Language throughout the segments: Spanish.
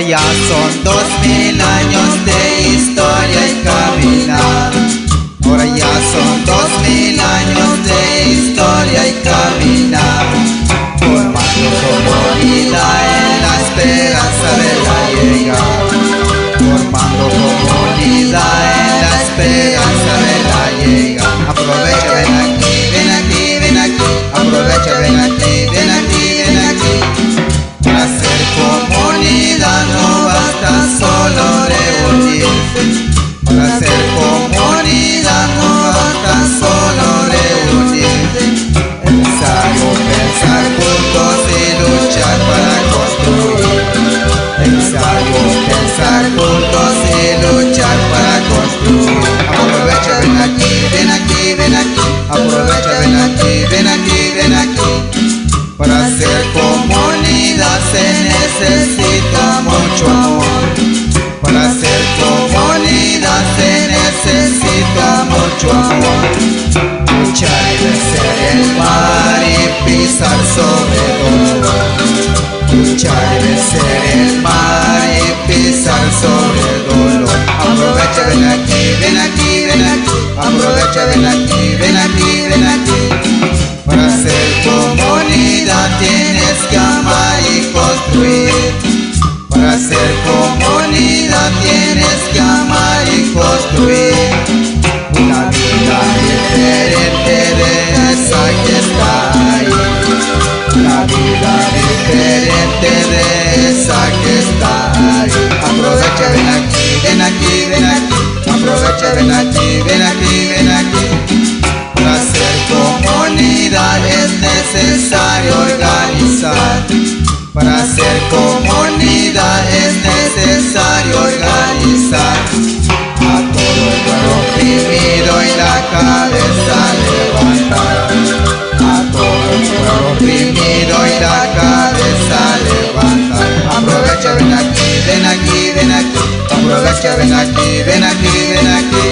ya son 2000 años de historia y caminar. Ahora ya son 2000 años de historia y caminar, formando comunidad en la esperanza de la llegar. Formando comunidad en la esperanza de la llegar. Aprovecha, ven aquí, ven aquí, ven aquí. Aprovecha, ven aquí, ven aquí, ven aquí. Para ser comunidad no basta solo reunirse. Para ser comunidad no basta solo reunirse. Es necesario pensar juntos y luchar para construir. Es necesario pensar juntos y luchar para construir. Aprovecha, ven aquí, ven aquí, ven aquí. Aprovecha, ven aquí, ven aquí, ven aquí. Para ser comunidad se necesita mucho amor. Para ser comunidad se necesita mucho amor. Luchar y vencer el mar y pisar sobre dolor. Luchar y vencer el mar y pisar sobre el dolor. Aprovecha, ven aquí, ven aquí, ven aquí. Aprovecha, ven aquí, ven aquí, ven aquí. Para ser comunidad tienes que amar y construir. Para ser comunidad tienes que amar y construir. Una vida diferente de esa que está ahí. Una vida diferente de esa que está ahí. Aprovecha, ven aquí, ven aquí, ven aquí. Aprovecha, ven aquí, ven aquí, ven aquí. Para ser comunidad es necesario organizar. Para ser comunidad es necesario organizar. A todo el pueblo oprimido y la cabeza levantar. A todo el pueblo oprimido y la cabeza levantar. Aprovecha, ven aquí, ven aquí, ven aquí. Aprovecha, ven aquí, ven aquí, ven aquí.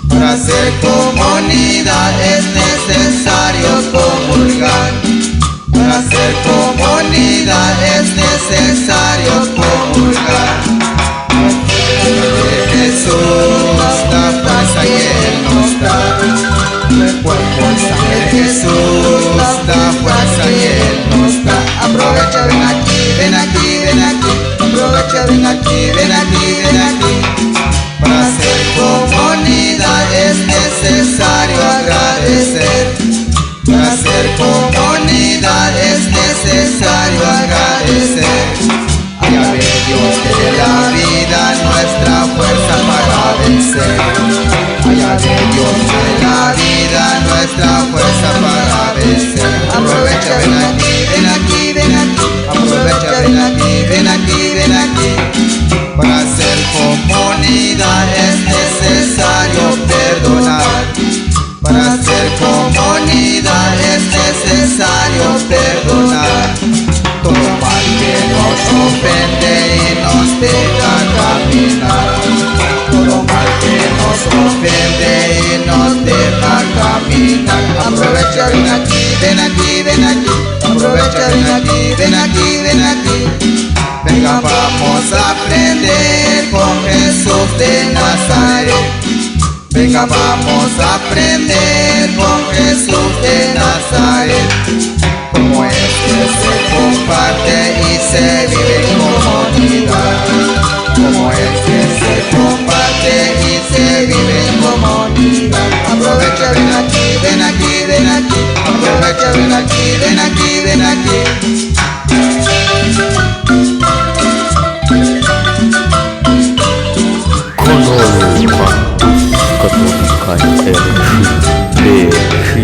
Para ser comunidad es necesario comulgar. Para ser comunidad es necesario comulgar. De Jesús, la fuerza que Él nos da. El cuerpo y sangre de Jesús, la fuerza que Él nos da. Aprovecha, ven aquí, ven aquí, ven aquí. Aprovecha, ven aquí, ven aquí, ven aquí. Para ser comunidad es necesario agradecer. Para ser comunidad es necesario agradecer. Allá ve Dios de la vida nuestra fuerza para vencer. Allá ve Dios de la vida nuestra fuerza para vencer. Aprovecha, ven aquí, ven aquí, ven aquí. Aprovecha, ven aquí, ven aquí, ven aquí. Para ser comunidad es necesario perdonar. Para ser comunidad es necesario perdonar. Todo mal que nos ofende y nos deja caminar. Todo mal que nos ofende y nos deja caminar. Aprovecha, ven aquí, ven aquí, ven aquí. Aprovecha, ven aquí, ven aquí, ven aquí. Venga, vamos a aprender con Jesús de Nazaret. Venga, vamos a aprender con Jesús de Nazaret. Como es que se comparte y se vive en comunidad. Como es que se comparte y se vive en comunidad. Aprovecha, ven aquí, ven aquí, ven aquí. Aprovecha, ven aquí, ven aquí, ven aquí. Katolika Elfi Beşi